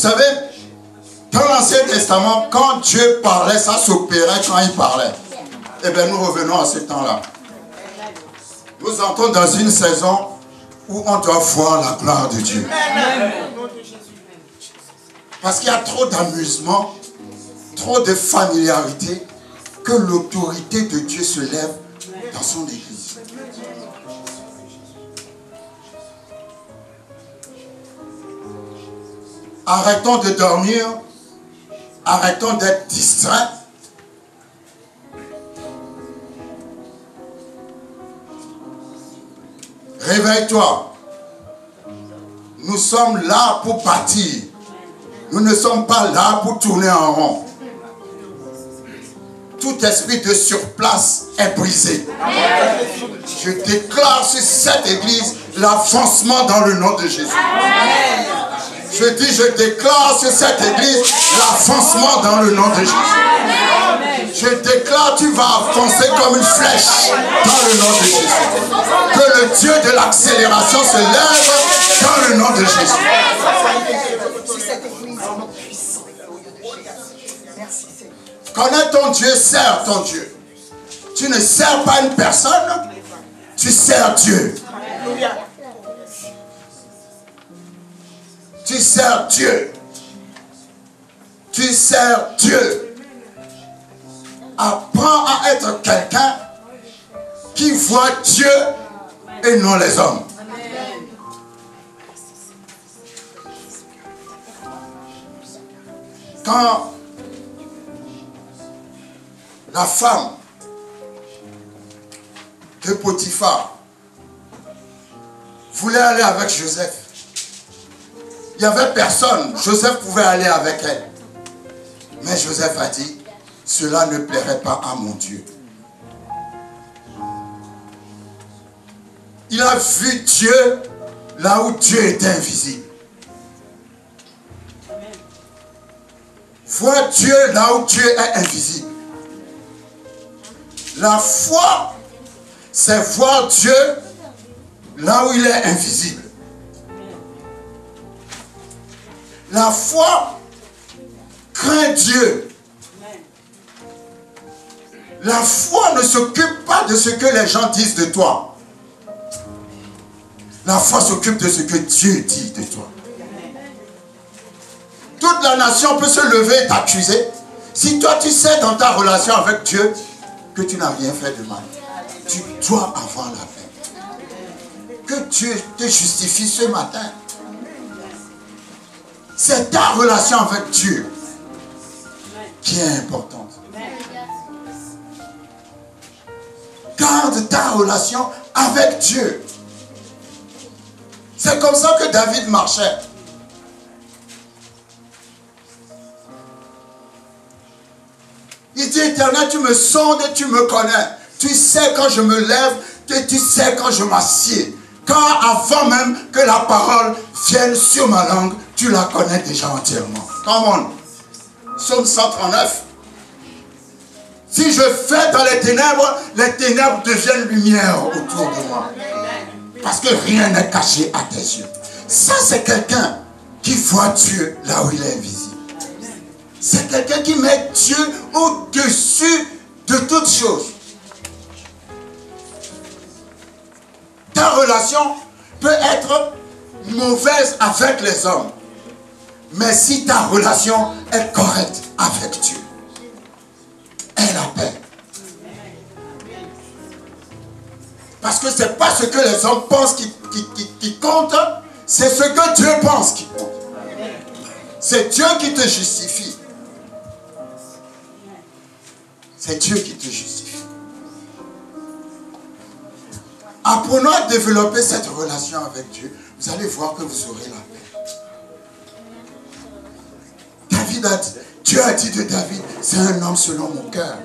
savez, dans l'Ancien Testament, quand Dieu parlait, ça s'opérait quand il parlait. Eh bien, nous revenons à ce temps-là. Nous entrons dans une saison où on doit voir la gloire de Dieu. Parce qu'il y a trop d'amusement, trop de familiarité, que l'autorité de Dieu se lève dans son église. Arrêtons de dormir, arrêtons d'être distraits. Réveille-toi. Nous sommes là pour bâtir. Nous ne sommes pas là pour tourner en rond. Tout esprit de surplace est brisé. Je déclare sur cette église l'avancement dans le nom de Jésus. Je dis, je déclare sur cette église l'avancement dans le nom de Jésus. Je déclare, tu vas avancer comme une flèche dans le nom de Jésus. Que le Dieu de l'accélération se lève dans le nom de Jésus. Connais ton Dieu, sers ton Dieu. Tu ne sers pas une personne, tu sers Dieu. Tu sers Dieu. Tu sers Dieu. Apprends à être quelqu'un qui voit Dieu et non les hommes. Quand la femme de Potiphar voulait aller avec Joseph, il n'y avait personne. Joseph pouvait aller avec elle. Mais Joseph a dit, cela ne plairait pas à mon Dieu. Il a vu Dieu là où Dieu était invisible. Voir Dieu là où Dieu est invisible. La foi, c'est voir Dieu là où il est invisible. La foi craint Dieu. La foi ne s'occupe pas de ce que les gens disent de toi. La foi s'occupe de ce que Dieu dit de toi. Toute la nation peut se lever et t'accuser. Si toi tu sais dans ta relation avec Dieu que tu n'as rien fait de mal, tu dois avoir la paix. Que Dieu te justifie ce matin. C'est ta relation avec Dieu qui est importante. Garde ta relation avec Dieu. C'est comme ça que David marchait. Il dit, Éternel, tu me sondes et tu me connais. Tu sais quand je me lève et tu sais quand je m'assieds. Quand avant même que la parole vienne sur ma langue, tu la connais déjà entièrement. Come on. Psaume 139. Si je fais dans les ténèbres deviennent lumière autour de moi. Parce que rien n'est caché à tes yeux. Ça, c'est quelqu'un qui voit Dieu là où il est invisible. C'est quelqu'un qui met Dieu au-dessus de toutes choses. Ta relation peut être mauvaise avec les hommes. Mais si ta relation est correcte avec Dieu, elle a paix. Parce que ce n'est pas ce que les hommes pensent qui compte, c'est ce que Dieu pense qui compte. C'est Dieu qui te justifie. C'est Dieu qui te justifie. Apprenons à développer cette relation avec Dieu. Vous allez voir que vous aurez la paix. David a dit, Dieu a dit de David, c'est un homme selon mon cœur.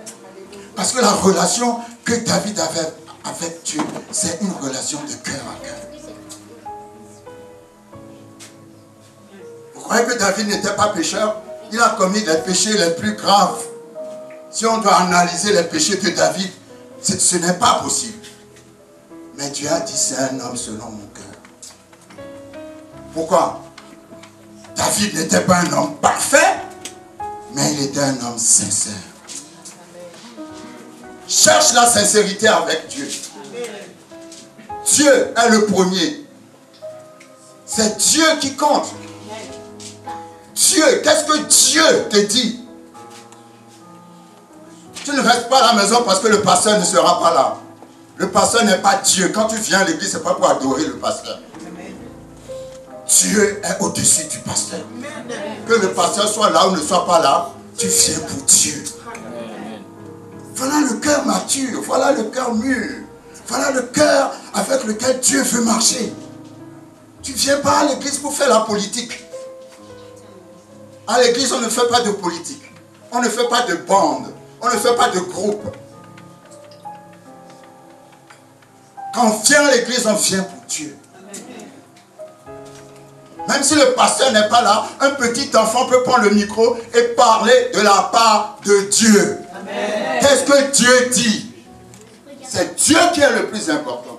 Parce que la relation que David avait avec Dieu, c'est une relation de cœur à cœur. Vous croyez que David n'était pas pécheur? Il a commis les péchés les plus graves. Si on doit analyser les péchés de David, ce n'est pas possible. Mais Dieu a dit, c'est un homme selon mon cœur. Pourquoi? David n'était pas un homme parfait, mais il était un homme sincère. Cherche la sincérité avec Dieu. Dieu est le premier. C'est Dieu qui compte. Dieu, qu'est-ce que Dieu te dit? Tu ne restes pas à la maison parce que le pasteur ne sera pas là. Le pasteur n'est pas Dieu. Quand tu viens à l'église, ce n'est pas pour adorer le pasteur. Dieu est au-dessus du pasteur. Que le pasteur soit là ou ne soit pas là, tu viens pour Dieu. Voilà le cœur mature, voilà le cœur mûr. Voilà le cœur avec lequel Dieu veut marcher. Tu ne viens pas à l'église pour faire la politique. À l'église, on ne fait pas de politique. On ne fait pas de bande. On ne fait pas de groupe. Quand on vient à l'église, on vient pour Dieu. Même si le pasteur n'est pas là, un petit enfant peut prendre le micro et parler de la part de Dieu. Qu'est-ce que Dieu dit? C'est Dieu qui est le plus important.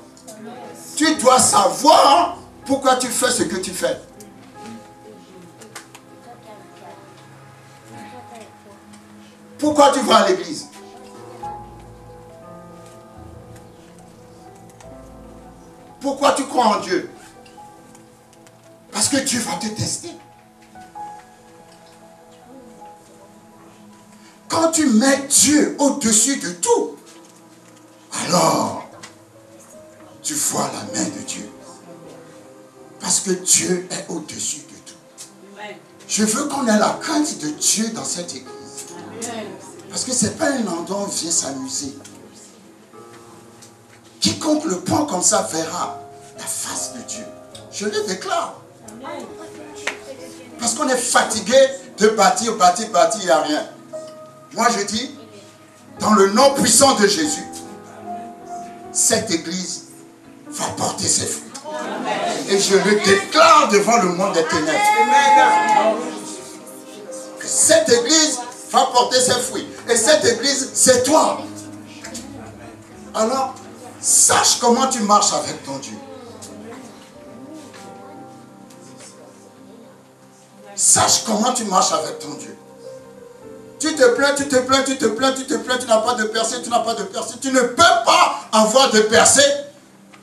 Tu dois savoir pourquoi tu fais ce que tu fais. Pourquoi tu vas à l'église? Pourquoi tu crois en Dieu? Parce que Dieu va te tester. Quand tu mets Dieu au-dessus de tout, alors tu vois la main de Dieu. Parce que Dieu est au-dessus de tout. Je veux qu'on ait la crainte de Dieu dans cette église. Parce que ce n'est pas un endroit où on vient s'amuser. Quiconque le prend comme ça verra la face de Dieu. Je le déclare. Parce qu'on est fatigué de bâtir, il n'y a rien. Moi je dis, dans le nom puissant de Jésus, cette église va porter ses fruits. Et je le déclare devant le monde des ténèbres. Que cette église va porter ses fruits. Et cette église, c'est toi. Alors, sache comment tu marches avec ton Dieu. Sache comment tu marches avec ton Dieu. Tu te plains, tu te plains, tu te plains, tu te plains, tu n'as pas de percée, tu n'as pas de percée. Tu ne peux pas avoir de percée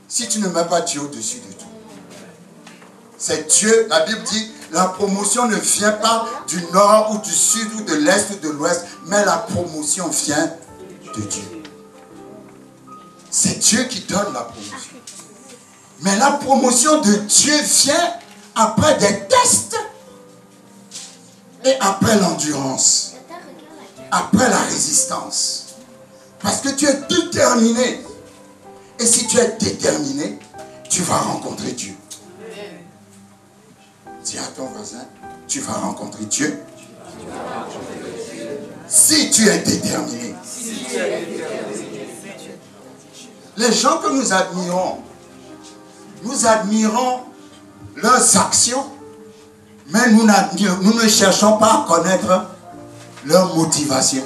si tu ne mets pas Dieu au-dessus de tout. C'est Dieu, la Bible dit, la promotion ne vient pas du nord ou du sud ou de l'est ou de l'ouest, mais la promotion vient de Dieu. C'est Dieu qui donne la promotion. Mais la promotion de Dieu vient après des tests et après l'endurance, après la résistance. Parce que tu es déterminé. Et si tu es déterminé, tu vas rencontrer Dieu. Dis à ton voisin, tu vas rencontrer Dieu. Si tu es déterminé. Les gens que nous admirons leurs actions, mais nous ne cherchons pas à connaître leur motivation.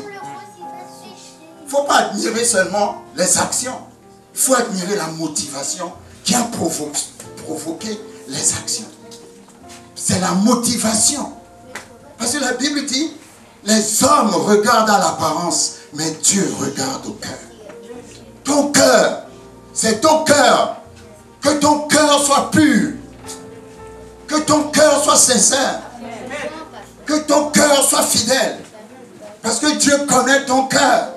Il ne faut pas admirer seulement les actions. Il faut admirer la motivation qui a provoqué les actions. C'est la motivation. Parce que la Bible dit, les hommes regardent à l'apparence, mais Dieu regarde au cœur. Ton cœur, c'est ton cœur. Que ton cœur soit pur. Que ton cœur soit sincère. Que ton cœur soit fidèle. Parce que Dieu connaît ton cœur.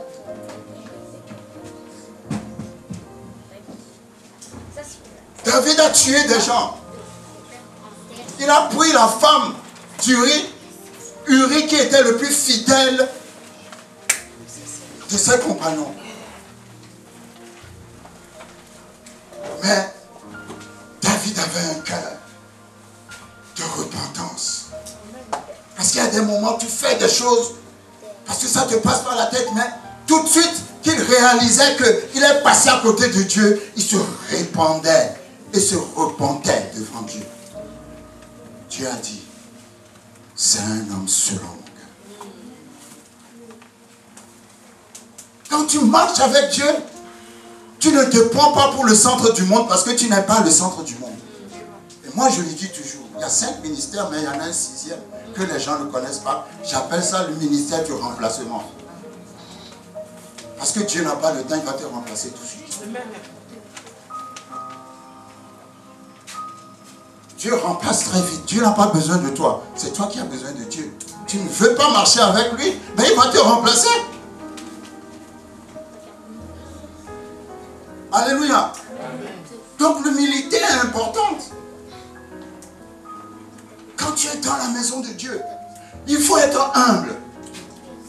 David a tué des gens. Il a pris la femme d'Uri, Uri qui était le plus fidèle de ses compagnons. Mais David avait un cœur de repentance. Parce qu'il y a des moments où tu fais des choses parce que ça te passe par la tête, mais tout de suite qu'il réalisait qu'il est passé à côté de Dieu, il se répandait et se repentait devant Dieu. Dieu a dit, c'est un homme selon mon cœur. Quand tu marches avec Dieu, tu ne te prends pas pour le centre du monde parce que tu n'es pas le centre du monde. Et Moi, je le dis toujours, il y a 5 ministères, mais il y en a un 6e que les gens ne connaissent pas. J'appelle ça le ministère du remplacement. Parce que Dieu n'a pas le temps, il va te remplacer tout de suite. Dieu remplace très vite. Dieu n'a pas besoin de toi. C'est toi qui as besoin de Dieu. Tu ne veux pas marcher avec lui, mais il va te remplacer. Alléluia. Donc l'humilité est importante. Quand tu es dans la maison de Dieu, il faut être humble.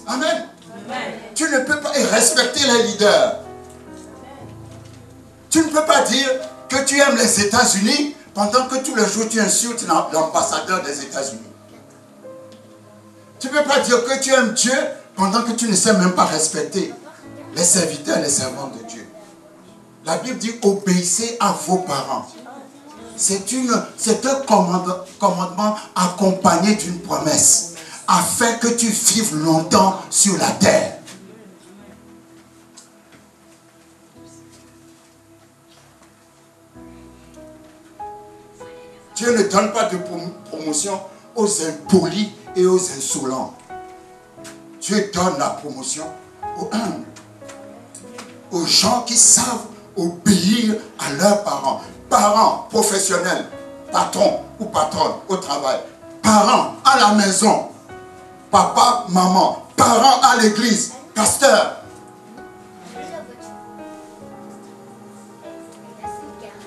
Amen. Amen. Tu ne peux pas respecter les leaders. Tu ne peux pas dire que tu aimes les États-Unis pendant que tous les jours tu insultes l'ambassadeur des États-Unis. Tu ne peux pas dire que tu aimes Dieu pendant que tu ne sais même pas respecter les serviteurs et les servantes de Dieu. La Bible dit obéissez à vos parents. C'est un commandement accompagné d'une promesse afin que tu vives longtemps sur la terre. Dieu ne donne pas de promotion aux impolis et aux insolents. Dieu donne la promotion aux humbles, aux gens qui savent obéir à leurs parents. Parents professionnels, patrons ou patronnes au travail, parents à la maison, papa, maman, parents à l'église, pasteur.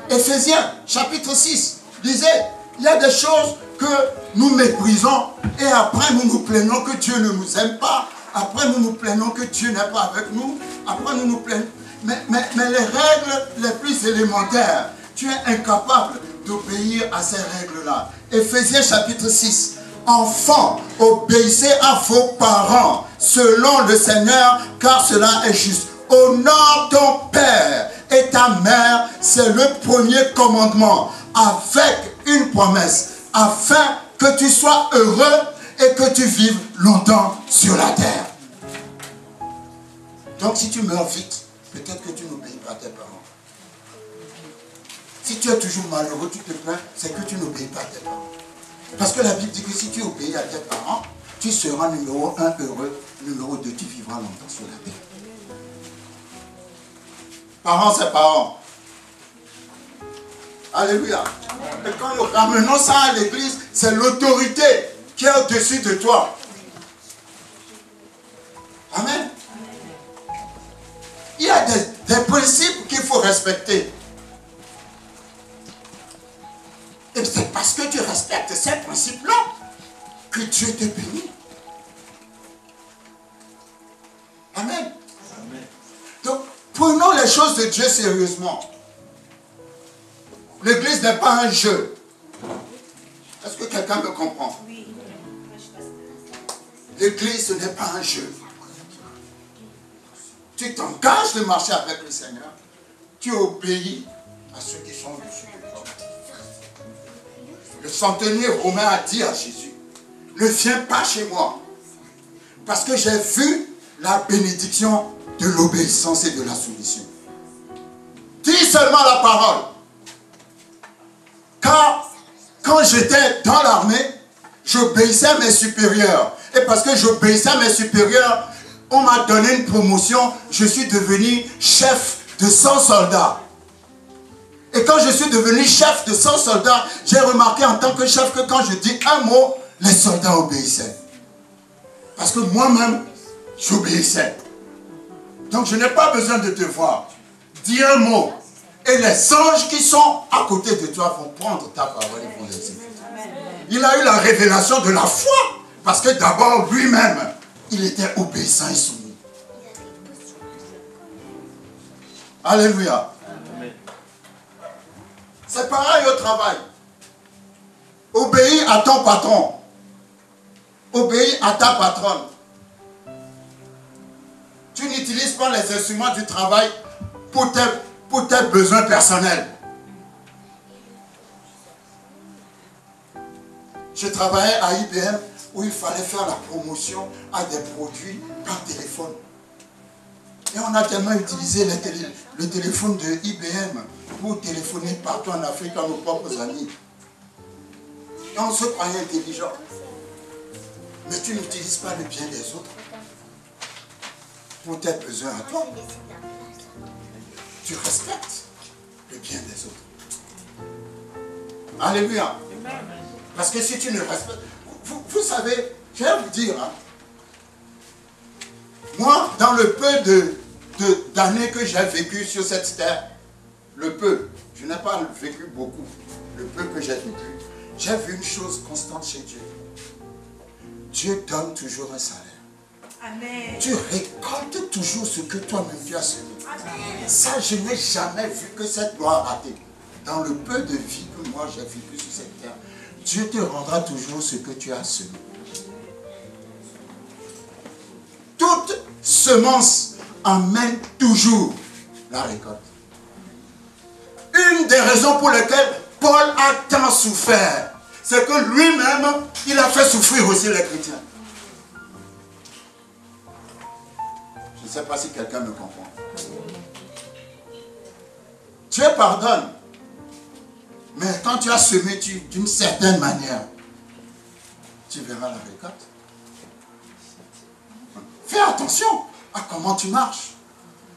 Éphésiens chapitre 6, disait, il y a des choses que nous méprisons et après nous nous plaignons que Dieu ne nous aime pas, après nous nous plaignons que Dieu n'est pas avec nous, après nous nous plaignons. Mais les règles les plus élémentaires, tu es incapable d'obéir à ces règles-là. Éphésiens chapitre 6. Enfants, obéissez à vos parents selon le Seigneur, car cela est juste. Honore ton père et ta mère, c'est le premier commandement, avec une promesse, afin que tu sois heureux et que tu vives longtemps sur la terre. Donc si tu meurs vite, peut-être que tu n'obéis pas à tes parents. Si tu es toujours malheureux, tu te plains, c'est que tu n'obéis pas à tes parents. Parce que la Bible dit que si tu obéis à tes parents, tu seras numéro 1 heureux, numéro 2, tu vivras longtemps sur la terre. Parents, c'est parents. Alléluia. Et quand nous ramenons ça à l'église, c'est l'autorité qui est au-dessus de toi. Amen. Il y a des principes qu'il faut respecter. Et c'est parce que tu respectes ces principes-là que Dieu te bénit. Amen. Amen. Donc, prenons les choses de Dieu sérieusement. L'église n'est pas un jeu. Est-ce que quelqu'un me comprend? Oui. L'église, ce n'est pas un jeu. Tu t'engages de marcher avec le Seigneur. Tu obéis à ceux qui sont au-dessus de toi. Le centenier romain a dit à Jésus, ne viens pas chez moi, parce que j'ai vu la bénédiction de l'obéissance et de la soumission. Dis seulement la parole. Car quand j'étais dans l'armée, j'obéissais à mes supérieurs. Et parce que j'obéissais à mes supérieurs, on m'a donné une promotion. Je suis devenu chef de 100 soldats. Et quand je suis devenu chef de 100 soldats, j'ai remarqué en tant que chef que quand je dis un mot, les soldats obéissaient. Parce que moi-même, j'obéissais. Donc je n'ai pas besoin de te voir. Dis un mot. Et les anges qui sont à côté de toi vont prendre ta parole et vont les exécuter. Il a eu la révélation de la foi. Parce que d'abord, lui-même, il était obéissant et soumis. Alléluia. C'est pareil au travail. Obéis à ton patron. Obéis à ta patronne. Tu n'utilises pas les instruments du travail pour tes besoins personnels. Je travaillais à IBM où il fallait faire la promotion à des produits par téléphone. Et on a tellement utilisé le téléphone de IBM pour téléphoner partout en Afrique à nos propres amis. on se croyait intelligent. Mais tu n'utilises pas le bien des autres pour tes besoins à toi. Tu respectes le bien des autres. Alléluia. Parce que si tu ne respectes... Vous savez, je vais vous dire, hein, moi, dans le peu d'années que j'ai vécu sur cette terre, le peu, je n'ai pas vécu beaucoup, le peu que j'ai vécu, j'ai vu une chose constante chez Dieu. Dieu donne toujours un salaire. Amen. Tu récoltes toujours ce que toi-même tu as semé. Ça, je n'ai jamais vu que cette loi ratée. Dans le peu de vie que moi j'ai vécu sur cette terre, Dieu te rendra toujours ce que tu as semé. Toute semence amène toujours la récolte. Une des raisons pour lesquelles Paul a tant souffert, c'est que lui-même, il a fait souffrir aussi les chrétiens. Je ne sais pas si quelqu'un me comprend. Dieu pardonne. Mais quand tu as semé d'une certaine manière, tu verras la récolte. Fais attention à comment tu marches.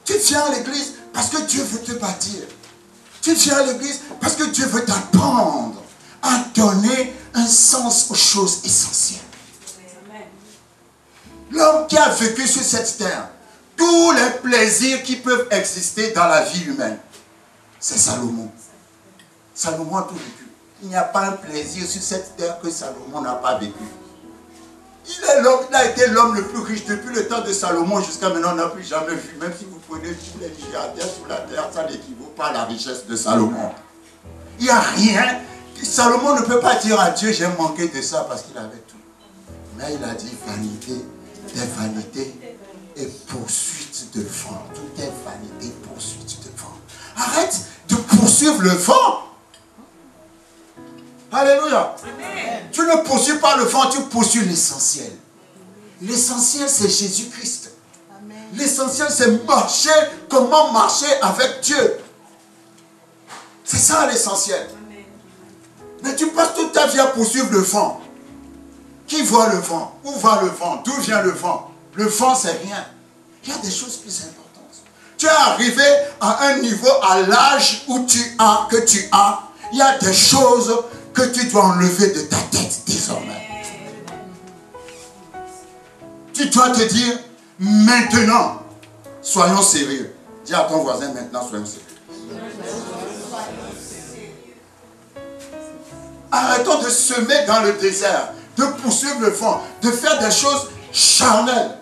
Tu viens à l'église parce que Dieu veut te bâtir. Tu viens à l'église parce que Dieu veut t'apprendre à donner un sens aux choses essentielles. L'homme qui a vécu sur cette terre, tous les plaisirs qui peuvent exister dans la vie humaine, c'est Salomon. Salomon a tout vécu. Il n'y a pas un plaisir sur cette terre que Salomon n'a pas vécu. Il a été l'homme le plus riche depuis le temps de Salomon jusqu'à maintenant, on n'a plus jamais vu. Même si vous prenez tous les milliardaires sur la terre, ça n'équivaut pas à la richesse de Salomon. Il n'y a rien. Salomon ne peut pas dire à Dieu, j'ai manqué de ça parce qu'il avait tout. Mais il a dit, vanité, des vanités et poursuite de vent. Tout est vanité, poursuite de vent. Arrête de poursuivre le vent. Alléluia. Amen. Tu ne poursuis pas le vent, tu poursuis l'essentiel. L'essentiel, c'est Jésus-Christ. L'essentiel, c'est marcher, comment marcher avec Dieu. C'est ça l'essentiel. Mais tu passes toute ta vie à poursuivre le vent. Qui voit le vent? Où va le vent? D'où vient le vent? Le vent, c'est rien. Il y a des choses plus importantes. Tu es arrivé à un niveau, à l'âge où que tu as, il y a des choses que tu dois enlever de ta tête désormais. Tu dois te dire, maintenant, soyons sérieux. Dis à ton voisin, maintenant, soyons sérieux. Arrêtons de semer dans le désert, de poursuivre le vent, de faire des choses charnelles.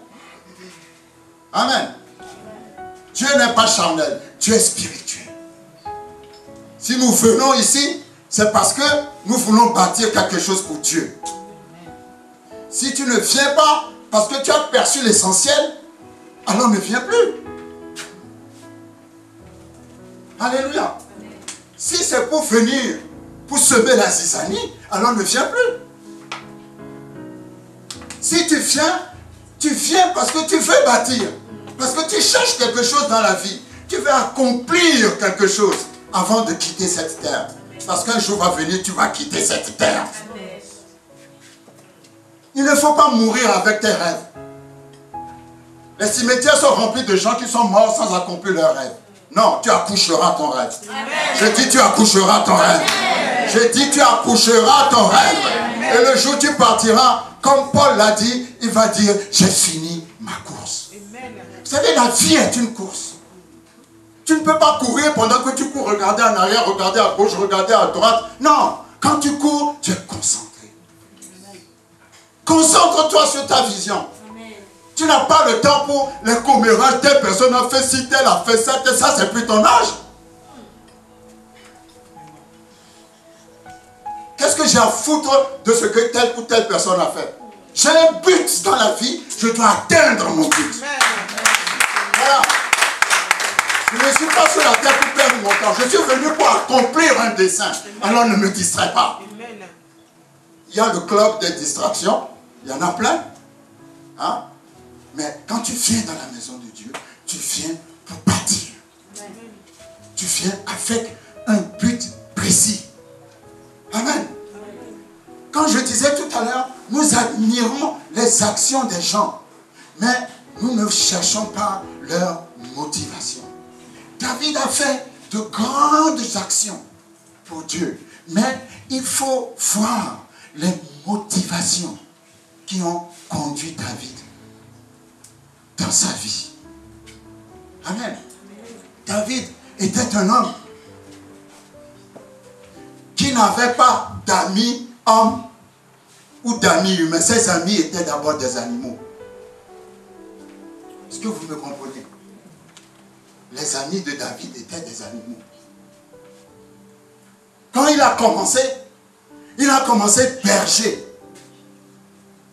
Amen. Dieu n'est pas charnel, Dieu est spirituel. Si nous venons ici, c'est parce que nous voulons bâtir quelque chose pour Dieu. Si tu ne viens pas parce que tu as perçu l'essentiel, alors ne viens plus. Alléluia. Si c'est pour venir, pour semer la zizanie, alors ne viens plus. Si tu viens parce que tu veux bâtir, parce que tu cherches quelque chose dans la vie, tu veux accomplir quelque chose avant de quitter cette terre. Parce qu'un jour va venir, tu vas quitter cette terre. Il ne faut pas mourir avec tes rêves. Les cimetières sont remplis de gens qui sont morts sans accomplir leurs rêves. Non, tu accoucheras ton rêve. Amen. Je dis tu accoucheras ton rêve. Amen. Je dis tu accoucheras ton rêve. Amen. Et le jour où tu partiras, comme Paul l'a dit, il va dire j'ai fini ma course. Amen. Vous savez, la vie est une course. Tu ne peux pas courir pendant que tu cours, regarder en arrière, regarder à gauche, regarder à droite. Non, quand tu cours, tu es concentré. Concentre-toi sur ta vision. Tu n'as pas le temps pour les commérages. Telle personne a fait ci, telle a fait ça, ça c'est plus ton âge. Qu'est-ce que j'ai à foutre de ce que telle ou telle personne a fait? J'ai un but dans la vie, je dois atteindre mon but. Voilà. Je ne suis pas sur la terre pour perdre mon temps. Je suis venu pour accomplir un dessein. Alors ne me distrais pas. Il y a le club des distractions. Il y en a plein. Hein? Mais quand tu viens dans la maison de Dieu, tu viens pour bâtir. Tu viens avec un but précis. Amen. admirons les actions des gens, mais nous ne cherchons pas leur motivation. David a fait de grandes actions pour Dieu, mais il faut voir les motivations qui ont conduit David dans sa vie. Amen. David était un homme qui n'avait pas d'amis hommes ou d'amis humains. Ses amis étaient d'abord des animaux. Est-ce que vous me comprenez? Les amis de David étaient des animaux. Quand il a commencé berger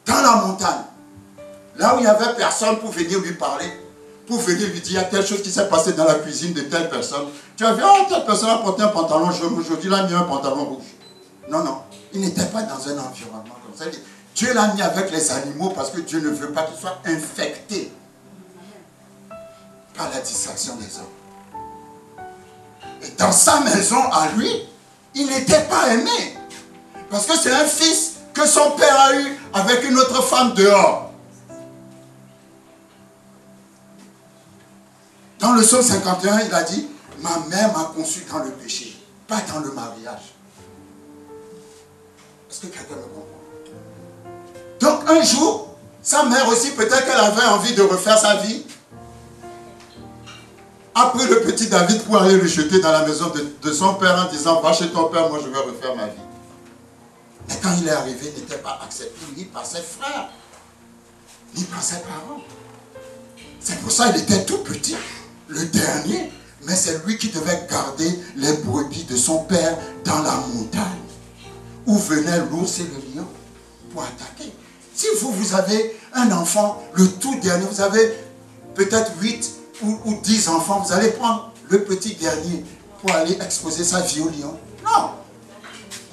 dans la montagne. Là où il n'y avait personne pour venir lui parler, pour venir lui dire, il y a telle chose qui s'est passée dans la cuisine de telle personne. Tu as vu, oh, telle personne a porté un pantalon jaune, aujourd'hui il a mis un pantalon rouge. Non, non, il n'était pas dans un environnement comme ça. Dieu l'a mis avec les animaux parce que Dieu ne veut pas qu'il soit infecté par la distraction des hommes. Et dans sa maison, à lui, il n'était pas aimé. Parce que c'est un fils que son père a eu avec une autre femme dehors. Dans le psaume 51, il a dit, ma mère m'a conçu dans le péché, pas dans le mariage. Est-ce que quelqu'un me comprend? Donc un jour, sa mère aussi, peut-être qu'elle avait envie de refaire sa vie, a pris le petit David pour aller le jeter dans la maison de son père en disant, va chez ton père, moi je vais refaire ma vie. Mais quand il est arrivé, il n'était pas accepté ni par ses frères, ni par ses parents. C'est pour ça qu'il était tout petit, le dernier, mais c'est lui qui devait garder les brebis de son père dans la montagne, où venaient l'ours et le lion pour attaquer. Si vous avez un enfant, le tout dernier, vous avez peut-être 8 ou 10 enfants, vous allez prendre le petit dernier pour aller exposer sa vie au lion. Non,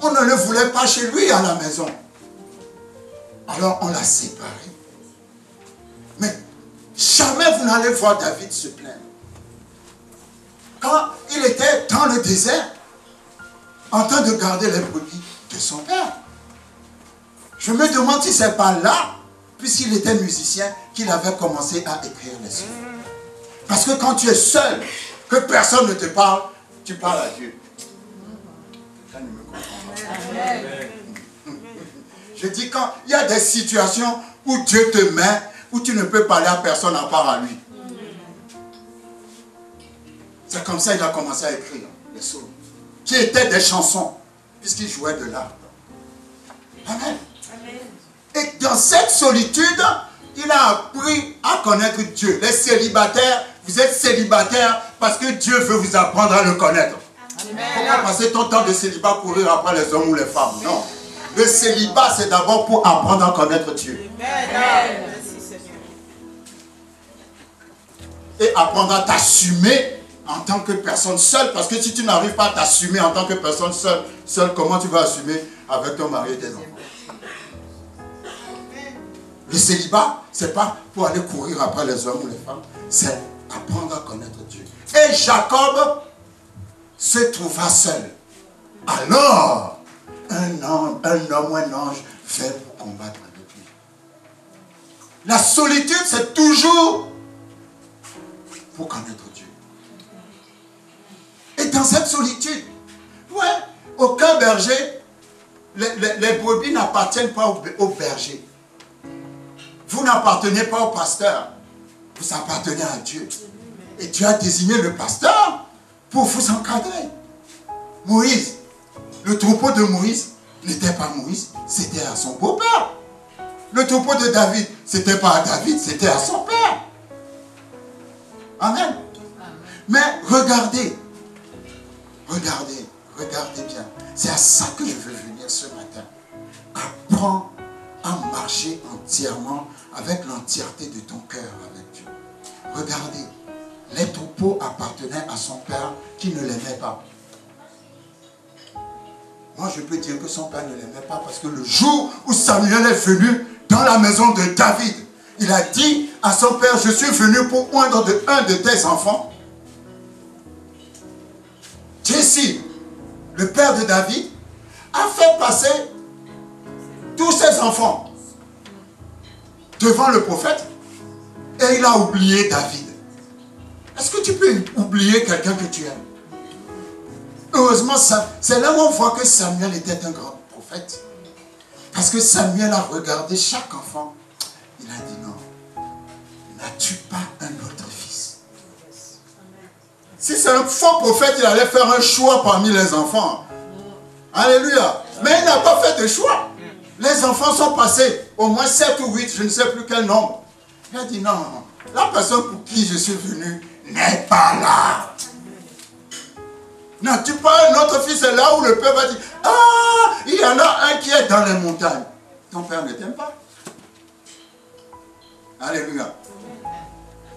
on ne le voulait pas chez lui à la maison. Alors on l'a séparé. Mais jamais vous n'allez voir David se plaindre. Quand il était dans le désert, en train de garder les brebis de son père. Je me demande si ce n'est pas là, puisqu'il était musicien, qu'il avait commencé à écrire les sons. Parce que quand tu es seul, que personne ne te parle, tu parles à Dieu. Quelqu'un ne me comprend pas. Je dis, quand il y a des situations où Dieu te met, où tu ne peux parler à personne à part à lui. C'est comme ça qu'il a commencé à écrire les psaumes, qui étaient des chansons, puisqu'il jouait de l'art. Amen. Et dans cette solitude, il a appris à connaître Dieu. Les célibataires, vous êtes célibataires parce que Dieu veut vous apprendre à le connaître. Pourquoi passer ton temps de célibat pour courir après les hommes ou les femmes? Non. Le célibat, c'est d'abord pour apprendre à connaître Dieu. Et apprendre à t'assumer en tant que personne seule. Parce que si tu n'arrives pas à t'assumer en tant que personne seule, comment tu vas assumer avec ton mari et tes enfants? Le célibat, ce n'est pas pour aller courir après les hommes ou les femmes, c'est apprendre à connaître Dieu. Et Jacob se trouva seul. Alors, un homme ou un ange fait pour combattre avec lui. La solitude, c'est toujours pour connaître Dieu. Et dans cette solitude, ouais, aucun berger, les brebis n'appartiennent pas au berger. Vous n'appartenez pas au pasteur, vous appartenez à Dieu. Et Dieu a désigné le pasteur pour vous encadrer. Moïse, le troupeau de Moïse n'était pas Moïse, c'était à son beau-père. Le troupeau de David, c'était pas à David, c'était à son père. Amen. Mais regardez bien. C'est à ça que je veux venir ce matin. Apprends à marcher entièrement avec l'entièreté de ton cœur avec Dieu. Regardez, les troupeaux appartenaient à son père qui ne l'aimait pas. Moi, je peux dire que son père ne l'aimait pas parce que le jour où Samuel est venu dans la maison de David, il a dit à son père, je suis venu pour oindre un de tes enfants. Jesse, le père de David, a fait passer tous ses enfants devant le prophète et il a oublié David. Est-ce que tu peux oublier quelqu'un que tu aimes? Heureusement, c'est là où on voit que Samuel était un grand prophète. Parce que Samuel a regardé chaque enfant. Il a dit non, n'as-tu pas un autre fils? Si c'est un faux prophète, il allait faire un choix parmi les enfants. Alléluia. Mais il n'a pas fait de choix. Les enfants sont passés, au moins 7 ou 8, je ne sais plus quel nombre. Il a dit non, la personne pour qui je suis venu n'est pas là. N'as-tu pas un autre fils? C'est là où le peuple va dire, ah, il y en a un qui est dans les montagnes. Ton père ne t'aime pas. Alléluia.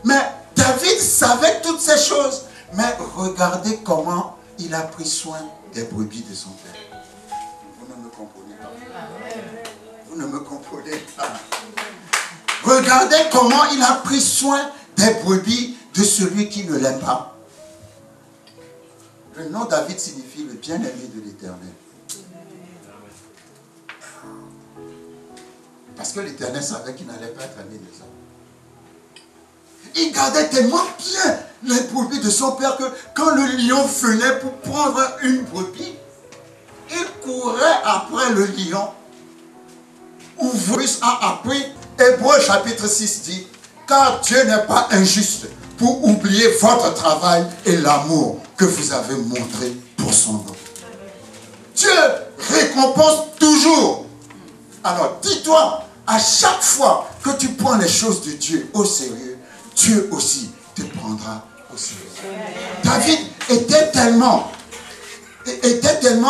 Mais David savait toutes ces choses. Mais regardez comment il a pris soin des brebis de son père. Vous ne me comprenez pas. Vous ne me comprenez pas. Regardez comment il a pris soin des brebis de celui qui ne l'aime pas. Le nom David signifie le bien-aimé de l'Éternel. Parce que l'Éternel savait qu'il n'allait pas être aimé des hommes. Il gardait tellement bien les brebis de son père que quand le lion venait pour prendre une brebis, il courait après le lion. Ouvrus a appris, Hébreux chapitre 6 dit, car Dieu n'est pas injuste pour oublier votre travail et l'amour que vous avez montré pour son nom. Dieu récompense toujours. Alors dis-toi, à chaque fois que tu prends les choses de Dieu au sérieux, Dieu aussi te prendra au sérieux. David était tellement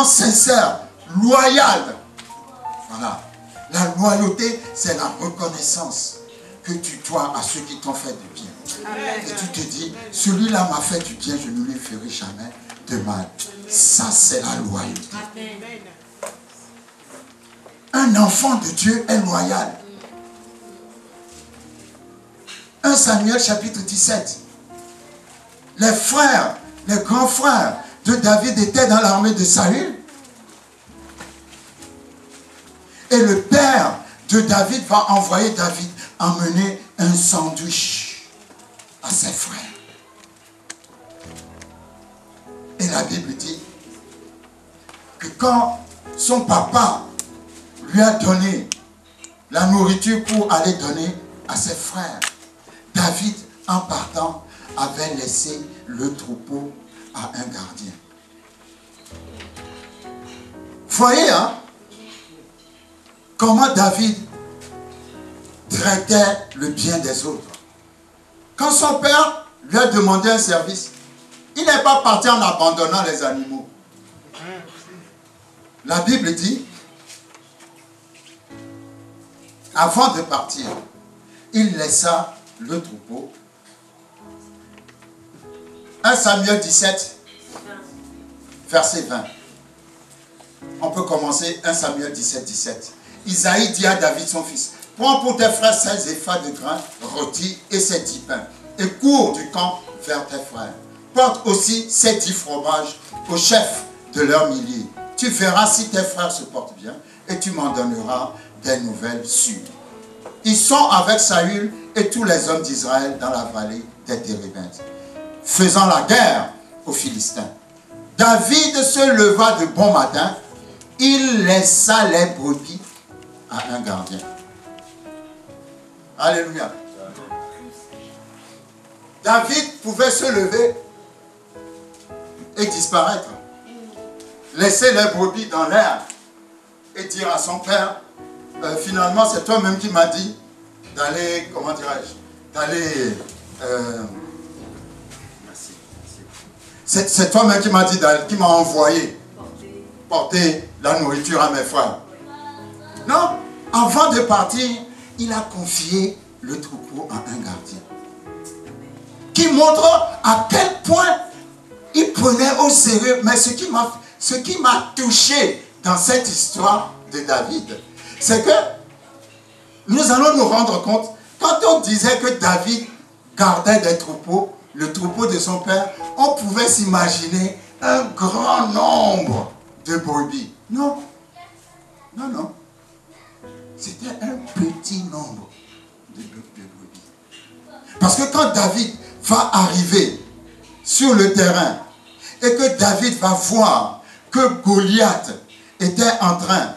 sincère, loyal. Voilà. La loyauté, c'est la reconnaissance que tu dois à ceux qui t'ont fait du bien. Amen. Et tu te dis, celui-là m'a fait du bien, je ne lui ferai jamais de mal. Ça, c'est la loyauté. Amen. Un enfant de Dieu est loyal. 1 Samuel chapitre 17. Les frères, les grands frères de David étaient dans l'armée de Saül. Et le père de David va envoyer David emmener un sandwich à ses frères. Et la Bible dit que quand son papa lui a donné la nourriture pour aller donner à ses frères, David, en partant, avait laissé le troupeau à un gardien. Voyez, hein, comment David traitait le bien des autres. Quand son père lui a demandé un service, il n'est pas parti en abandonnant les animaux. La Bible dit, avant de partir, il laissa le troupeau. 1 Samuel 17, verset 20. On peut commencer 1 Samuel 17, 17. Isaïe dit à David son fils, prends pour tes frères 16 éphas de grains rôtis et 7 10 pains, et cours du camp vers tes frères. Porte aussi 7 10 fromages au chef de leur millier. Tu verras si tes frères se portent bien, et tu m'en donneras des nouvelles sûres. Ils sont avec Saül et tous les hommes d'Israël dans la vallée des Térébintes, faisant la guerre aux Philistins. David se leva de bon matin, il laissa les brebis à un gardien. Alléluia. David pouvait se lever et disparaître. Laisser les brebis dans l'air et dire à son père, finalement c'est toi-même qui m'as dit d'aller, comment dirais-je, d'aller... c'est toi-même qui m'as dit, qui m'a envoyé porter la nourriture à mes frères. Non, avant de partir, il a confié le troupeau à un gardien. Qui montre à quel point il prenait au sérieux. Mais ce qui m'a touché dans cette histoire de David, c'est que nous allons nous rendre compte, quand on disait que David gardait des troupeaux, le troupeau de son père, on pouvait s'imaginer un grand nombre de brebis. Non, non, non. C'était un petit nombre de brebis. Parce que quand David va arriver sur le terrain et que David va voir que Goliath était en train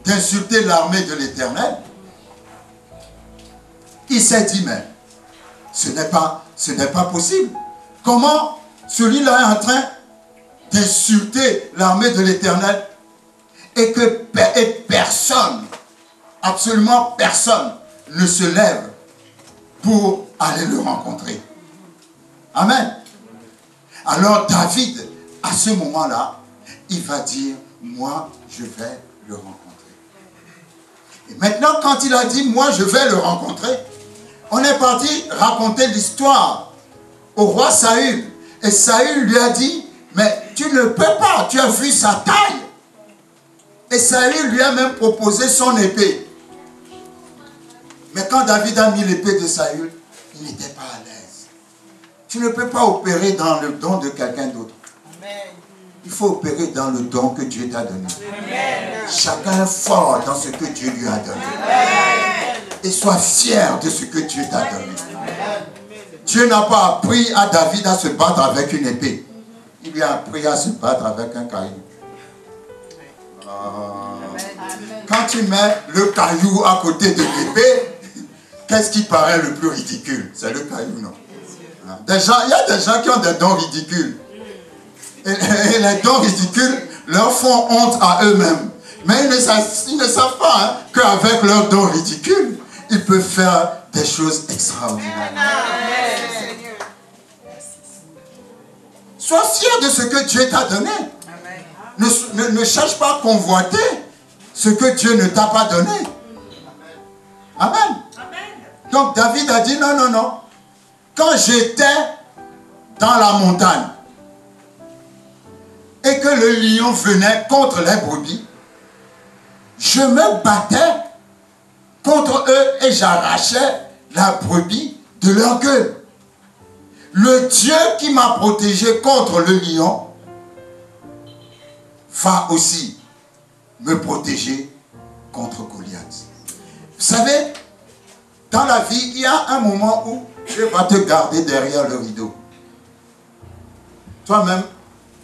d'insulter l'armée de l'Éternel, il s'est dit, mais ce n'est pas possible. Comment celui-là est en train d'insulter l'armée de l'Éternel et que personne, absolument personne, ne se lève pour aller le rencontrer. Amen. Alors David, à ce moment-là, il va dire, moi, je vais le rencontrer. Et maintenant, quand il a dit, moi, je vais le rencontrer, on est parti raconter l'histoire au roi Saül. Et Saül lui a dit, mais tu ne peux pas, tu as vu sa taille. Et Saül lui a même proposé son épée. Mais quand David a mis l'épée de Saül, il n'était pas à l'aise. Tu ne peux pas opérer dans le don de quelqu'un d'autre. Il faut opérer dans le don que Dieu t'a donné. Amen. Chacun est fort dans ce que Dieu lui a donné. Amen. Et sois fier de ce que Dieu t'a donné. Amen. Dieu n'a pas appris à David à se battre avec une épée. Il lui a appris à se battre avec un caillou. Quand tu mets le caillou à côté de l'épée, qu'est-ce qui paraît le plus ridicule? C'est le caillou, non? Il y a des gens qui ont des dons ridicules. Et les dons ridicules leur font honte à eux-mêmes. Mais ils ne savent pas qu'avec leurs dons ridicules, ils peuvent faire des choses extraordinaires. Amen. Sois fier de ce que Dieu t'a donné. Ne cherche pas à convoiter ce que Dieu ne t'a pas donné. Amen. Donc David a dit non, non, non. Quand j'étais dans la montagne, et que le lion venait contre les brebis, je me battais contre eux et j'arrachais la brebis de leur gueule. Le Dieu qui m'a protégé contre le lion va aussi me protéger contre Goliath. Vous savez, dans la vie, il y a un moment où Dieu va te garder derrière le rideau. Toi-même,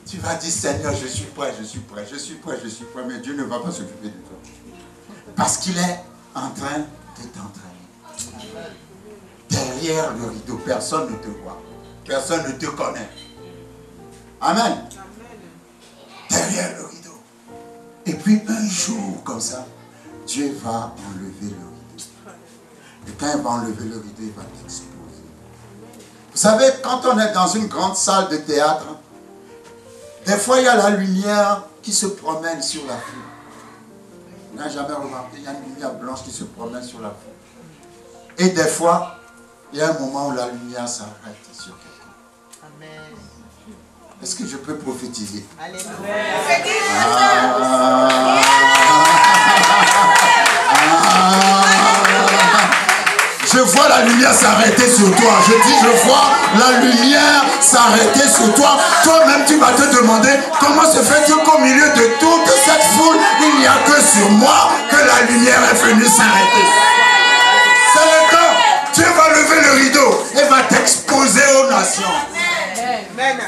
tu vas dire, Seigneur, je suis prêt, je suis prêt, je suis prêt, je suis prêt, mais Dieu ne va pas s'occuper de toi. Parce qu'il est en train de t'entraîner. Derrière le rideau, personne ne te voit, personne ne te connaît. Amen. Derrière le rideau. Et puis un jour, comme ça, Dieu va enlever le rideau. Et quand il va enlever le rideau, il va t'exposer. Vous savez, quand on est dans une grande salle de théâtre, des fois, il y a la lumière qui se promène sur la foule. Vous n'avez jamais remarqué, il y a une lumière blanche qui se promène sur la foule. Et des fois, il y a un moment où la lumière s'arrête sur quelqu'un. Amen. Est-ce que je peux prophétiser? Alléluia. Je vois la lumière s'arrêter sur toi. Je dis, je vois la lumière s'arrêter sur toi. Toi-même, tu vas te demander comment se fait-il qu'au milieu de toute cette foule, il n'y a que sur moi que la lumière est venue s'arrêter. C'est le temps. Dieu va lever le rideau et va t'exposer aux nations. Amen.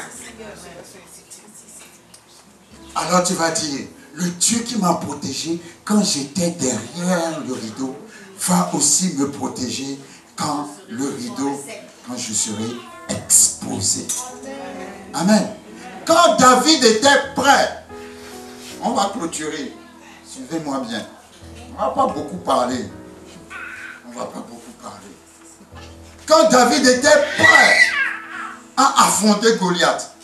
Alors tu vas dire, le Dieu qui m'a protégé quand j'étais derrière le rideau va aussi me protéger quand le rideau, quand je serai exposé. Amen. Quand David était prêt, on va clôturer. Suivez-moi bien. On ne va pas beaucoup parler. On ne va pas beaucoup parler. Quand David était prêt à affronter Goliath,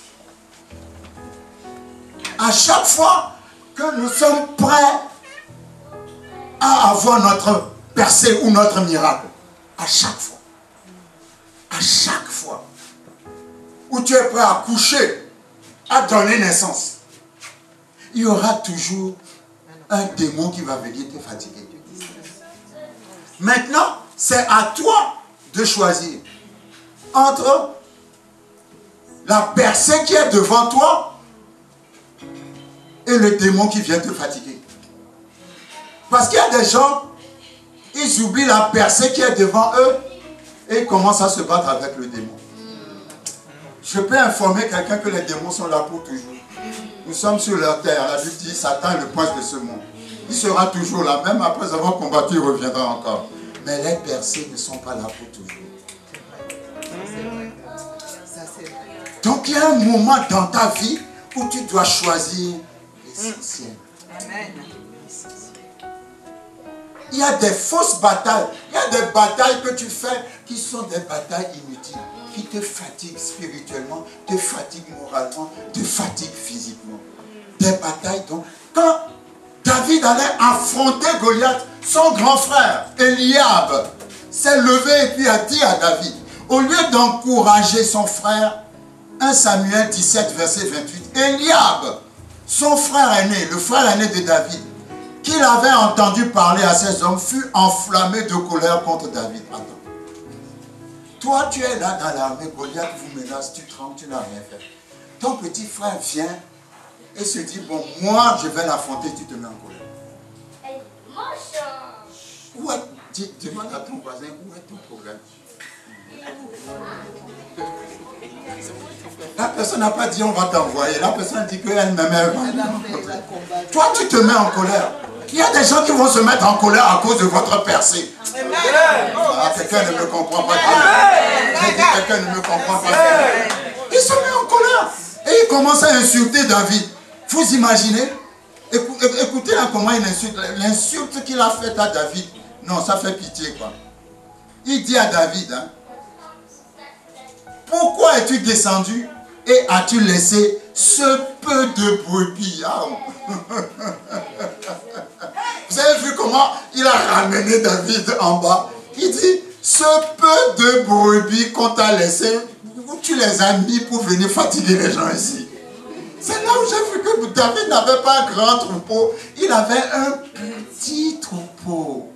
à chaque fois que nous sommes prêts à avoir notre percée ou notre miracle, à chaque fois où tu es prêt à coucher, à donner naissance, il y aura toujours un démon qui va venir te fatiguer. Maintenant, c'est à toi de choisir entre la percée qui est devant toi et le démon qui vient te fatiguer. Parce qu'il y a des gens, ils ils oublient la percée qui est devant eux et ils commencent à se battre avec le démon. Je peux informer quelqu'un que les démons sont là pour toujours. Nous sommes sur leur terre. La Bible dit Satan est le prince de ce monde. Il sera toujours là. Même après avoir combattu, il reviendra encore. Mais les percées ne sont pas là pour toujours. Donc il y a un moment dans ta vie où tu dois choisir l'essentiel. Il y a des fausses batailles. Il y a des batailles que tu fais qui sont des batailles inutiles. Qui te fatiguent spirituellement, te fatiguent moralement, te fatiguent physiquement. Des batailles donc. Quand David allait affronter Goliath, son grand frère, Eliab, s'est levé et puis a dit à David, au lieu d'encourager son frère, 1 Samuel 17, verset 28, Eliab, son frère aîné, le frère aîné de David, qu'il avait entendu parler à ses hommes, fut enflammé de colère contre David. Attends. Toi, tu es là dans l'armée, Goliath vous menace, tu trembles, tu n'as rien fait. Ton petit frère vient et se dit, bon, moi, je vais l'affronter, tu te mets en colère. Où est, demande à ton voisin, où est ton problème? La personne n'a pas dit, on va t'envoyer. La personne dit qu'elle-même, elle va. Toi, tu te mets en colère. Il y a des gens qui vont se mettre en colère à cause de votre percée. Ah, quelqu'un ne me comprend pas. Quelqu'un ne me comprend pas. Il se met en colère. Et il commence à insulter David. Vous imaginez? Écoutez là comment il insulte. L'insulte qu'il a faite à David. Non, ça fait pitié quoi. Il dit à David, hein, pourquoi es-tu descendu et as-tu laissé ce peu de brebis? Vous avez vu comment il a ramené David en bas? Il dit, ce peu de brebis qu'on t'a laissé, tu les as mis pour venir fatiguer les gens ici. C'est là où j'ai vu que David n'avait pas un grand troupeau, il avait un petit troupeau.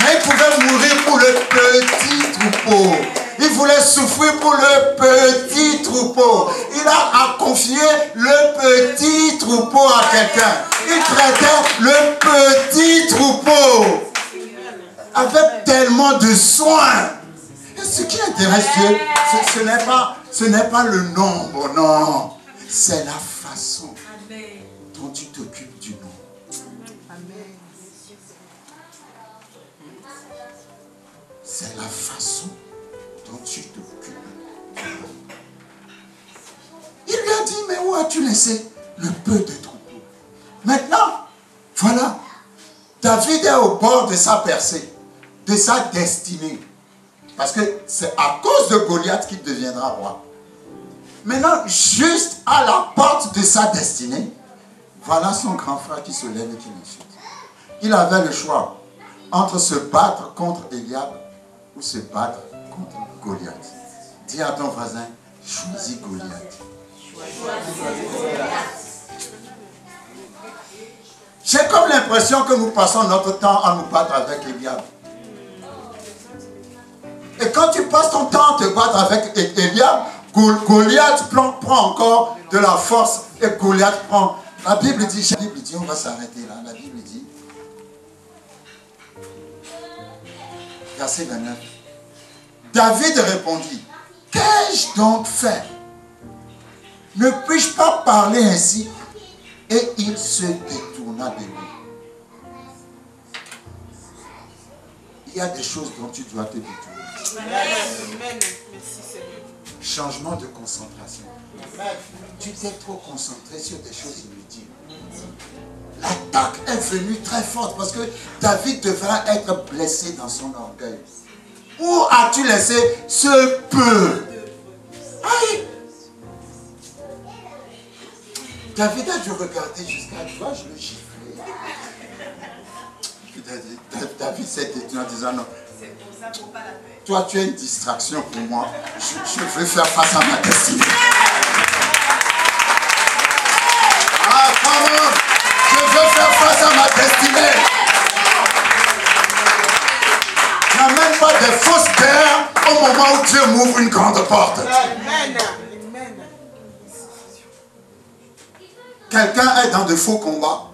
Mais il pouvait mourir pour le petit troupeau. Il voulait souffrir pour le petit troupeau. Il a confié le petit troupeau à quelqu'un. Il traitait le petit troupeau avec tellement de soin. Et ce qui intéresse Dieu, ce n'est pas le nombre, non. C'est la façon dont tu t'occupes du nombre. C'est la façon dont tu t'occupes. Il lui a dit, mais où as-tu laissé le peu de troupeau? Maintenant, voilà, David est au bord de sa percée, de sa destinée. Parce que c'est à cause de Goliath qu'il deviendra roi. Maintenant, juste à la porte de sa destinée, voilà son grand frère qui se lève et qui l'insulte. Il avait le choix entre se battre contre Eliab ou se battre contre Goliath. Dis à ton voisin, choisis Goliath. J'ai comme l'impression que nous passons notre temps à nous battre avec Eliab. Et quand tu passes ton temps à te battre avec Eliab, Goliath prend encore de la force et Goliath prend. La Bible dit, on va s'arrêter là. La Bible dit, verset 29. David répondit, qu'ai-je donc fait? Ne puis-je pas parler ainsi? Et il se détourna de lui. Il y a des choses dont tu dois te détourner. Amen. Changement de concentration. Tu t'es trop concentré sur des choses inutiles. L'attaque est venue très forte parce que David devra être blessé dans son orgueil. Où as-tu laissé ce peu? Aïe! David a dû regarder jusqu'à toi, je le gifler. David s'est détenu en disant non. Toi, tu es une distraction pour moi. Je veux faire face à ma destinée. Ah, pardon! Je veux faire face à ma destinée. N'amène pas des fausses guerres au moment où Dieu m'ouvre une grande porte. Amen. Quelqu'un est dans de faux combats.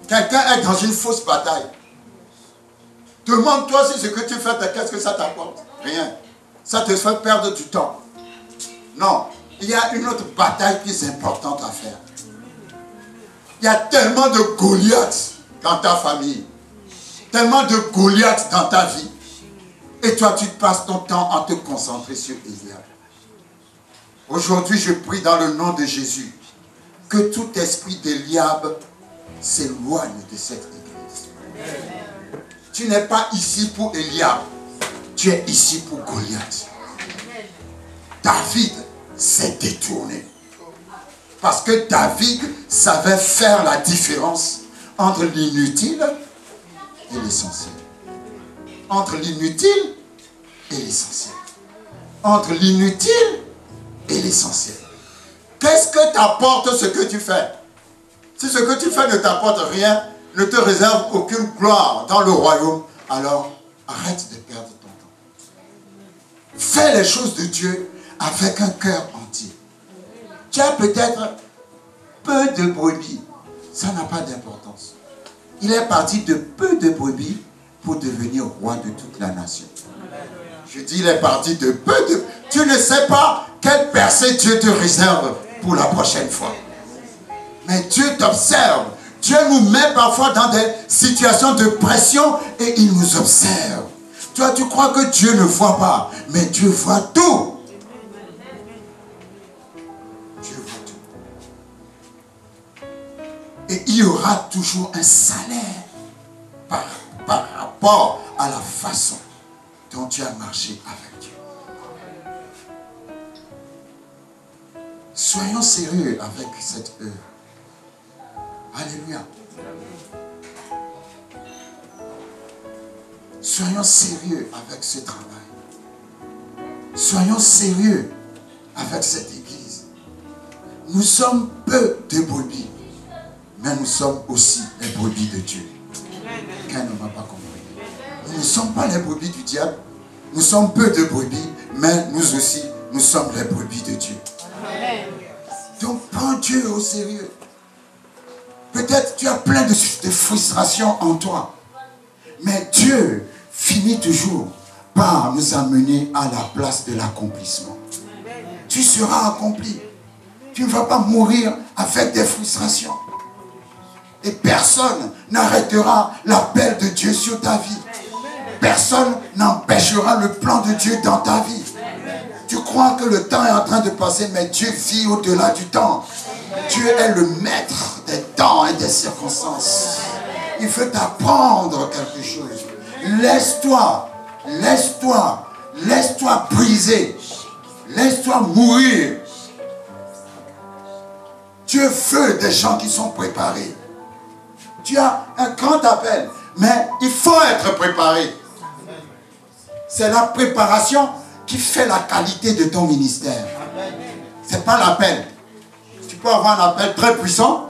Quelqu'un est dans une fausse bataille. Demande-toi si ce que tu fais, qu'est-ce que ça t'apporte? Rien. Ça te fait perdre du temps. Non. Il y a une autre bataille plus importante à faire. Il y a tellement de Goliaths dans ta famille. Tellement de Goliaths dans ta vie. Et toi, tu passes ton temps à te concentrer sur Eliab. Aujourd'hui, je prie dans le nom de Jésus que tout esprit d'Eliab s'éloigne de cette église. Tu n'es pas ici pour Eliab. Tu es ici pour Goliath. David s'est détourné. Parce que David savait faire la différence entre l'inutile et l'essentiel. Entre l'inutile et l'essentiel. Entre l'inutile et l'essentiel. Qu'est-ce que t'apporte ce que tu fais? Si ce que tu fais ne t'apporte rien, ne te réserve aucune gloire dans le royaume, alors arrête de perdre ton temps. Fais les choses de Dieu avec un cœur entier. Tu as peut-être peu de brebis. Ça n'a pas d'importance. Il est parti de peu de brebis pour devenir roi de toute la nation. Je dis, il est parti de peu de... Tu ne sais pas quelle percée Dieu te réserve pour la prochaine fois. Mais Dieu t'observe. Dieu nous met parfois dans des situations de pression et il nous observe. Toi, tu crois que Dieu ne voit pas, mais Dieu voit tout. Dieu voit tout. Et il y aura toujours un salaire par rapport à la façon dont tu as marché avec Dieu. Soyons sérieux avec cette œuvre. Alléluia. Soyons sérieux avec ce travail. Soyons sérieux avec cette église. Nous sommes peu de brebis, mais nous sommes aussi les brebis de Dieu. Quelqu'un ne m'a pas compris. Nous ne sommes pas les brebis du diable. Nous sommes peu de brebis, mais nous aussi, nous sommes les brebis de Dieu. Donc prends Dieu au sérieux. Peut-être tu as plein de frustrations en toi. Mais Dieu finit toujours par nous amener à la place de l'accomplissement. Tu seras accompli. Tu ne vas pas mourir avec des frustrations. Et personne n'arrêtera l'appel de Dieu sur ta vie. Personne n'empêchera le plan de Dieu dans ta vie. Tu crois que le temps est en train de passer, mais Dieu vit au-delà du temps. Dieu est le maître des temps et des circonstances. Il veut t'apprendre quelque chose. Laisse-toi briser. Laisse-toi mourir. Dieu veut des gens qui sont préparés. Tu as un grand appel, mais il faut être préparé. C'est la préparation qui fait la qualité de ton ministère. Ce n'est pas l'appel. Tu peux avoir un appel très puissant,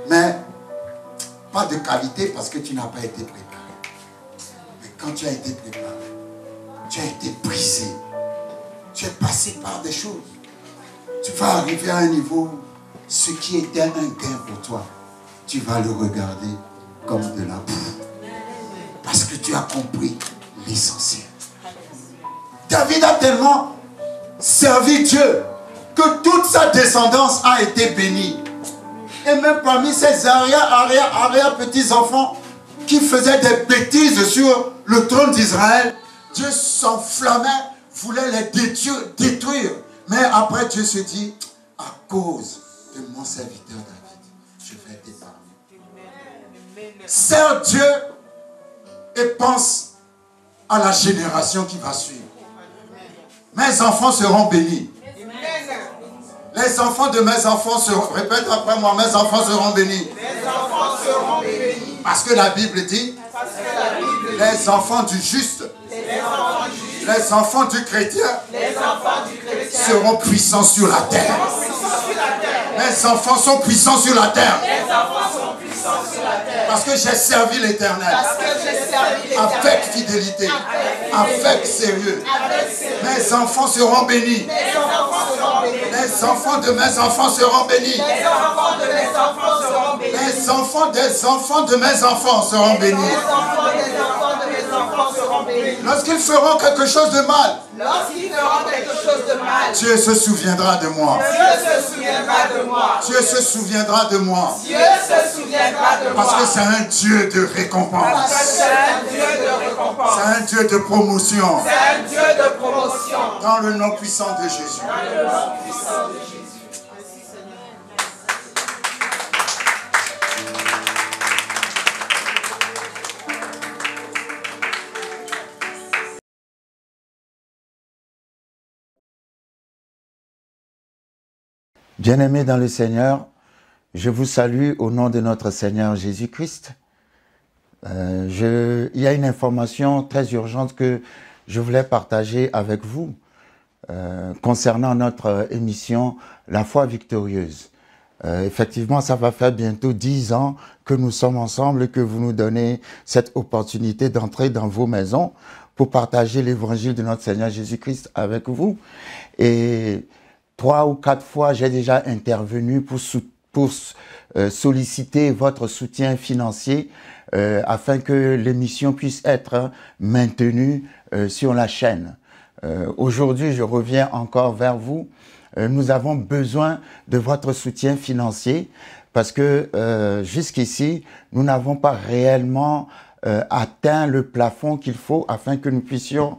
mais pas de qualité parce que tu n'as pas été préparé. Mais quand tu as été préparé, tu as été brisé. Tu es passé par des choses. Tu vas arriver à un niveau, ce qui était un gain pour toi, tu vas le regarder comme de la boue. Parce que tu as compris l'essentiel. David a tellement servi Dieu que toute sa descendance a été bénie. Et même parmi ses arrière petits-enfants qui faisaient des bêtises sur le trône d'Israël, Dieu s'enflammait, voulait les détruire. Mais après Dieu se dit, à cause de mon serviteur David, je vais t'épargner. Sers Dieu et pense à la génération qui va suivre. Mes enfants seront bénis. Les enfants de mes enfants seront, répète après moi, mes enfants seront bénis. Les enfants seront bénis. Parce que la Bible dit, les enfants du juste, les enfants du chrétien seront puissants sur la terre. Mes enfants sont puissants sur la terre. Parce que j'ai servi l'Éternel. Avec fidélité. Avec sérieux. Mes enfants seront bénis. Les enfants de mes enfants seront bénis. Les enfants des enfants de mes enfants seront bénis. Lorsqu'ils feront quelque chose de mal, Dieu se souviendra de moi. Dieu se souviendra de moi. Parce que c'est un Dieu de récompense. C'est un Dieu de promotion. Dans le nom puissant de Jésus. Bien-aimés dans le Seigneur, je vous salue au nom de notre Seigneur Jésus-Christ. Il y a une information très urgente que je voulais partager avec vous concernant notre émission La foi victorieuse. Effectivement, ça va faire bientôt 10 ans que nous sommes ensemble et que vous nous donnez cette opportunité d'entrer dans vos maisons pour partager l'évangile de notre Seigneur Jésus-Christ avec vous. Et 3 ou 4 fois, j'ai déjà intervenu pour solliciter votre soutien financier afin que l'émission puisse être maintenue sur la chaîne. Aujourd'hui, je reviens encore vers vous. Nous avons besoin de votre soutien financier parce que jusqu'ici, nous n'avons pas réellement atteint le plafond qu'il faut afin que nous puissions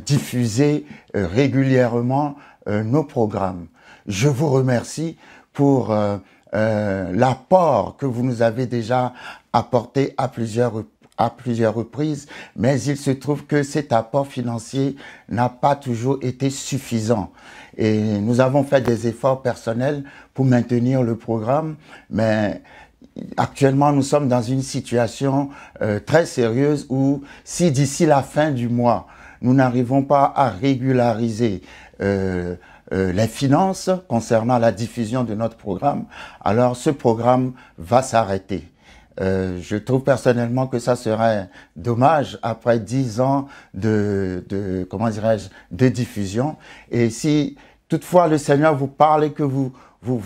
diffuser régulièrement nos programmes. Je vous remercie pour l'apport que vous nous avez déjà apporté à plusieurs reprises, mais il se trouve que cet apport financier n'a pas toujours été suffisant. Et nous avons fait des efforts personnels pour maintenir le programme, mais actuellement, nous sommes dans une situation très sérieuse où si d'ici la fin du mois, nous n'arrivons pas à régulariser les finances concernant la diffusion de notre programme, alors ce programme va s'arrêter. Je trouve personnellement que ça serait dommage après 10 ans comment dirais-je, de diffusion. Et si toutefois le Seigneur vous parle et que vous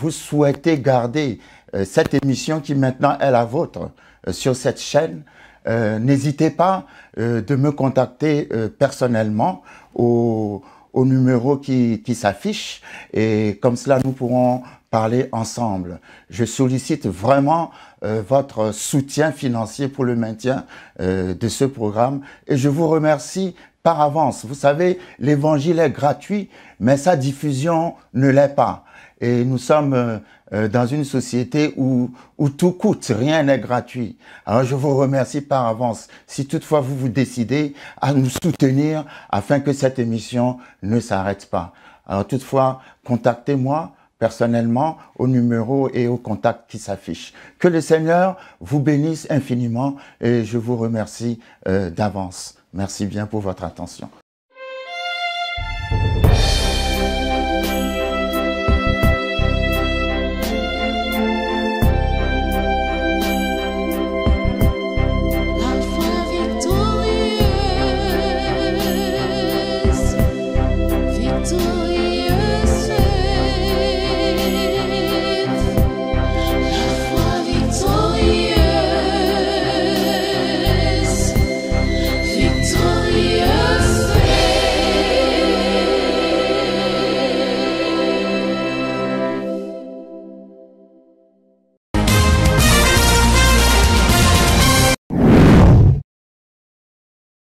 souhaitez garder cette émission qui maintenant est la vôtre sur cette chaîne, n'hésitez pas de me contacter personnellement au numéro qui s'affiche et comme cela nous pourrons parler ensemble. Je sollicite vraiment votre soutien financier pour le maintien de ce programme et je vous remercie par avance. Vous savez, l'évangile est gratuit, mais sa diffusion ne l'est pas. Et nous sommes dans une société où tout coûte, rien n'est gratuit. Alors je vous remercie par avance si toutefois vous vous décidez à nous soutenir afin que cette émission ne s'arrête pas. Alors toutefois, contactez-moi personnellement au numéro et au contact qui s'affiche. Que le Seigneur vous bénisse infiniment et je vous remercie d'avance. Merci bien pour votre attention.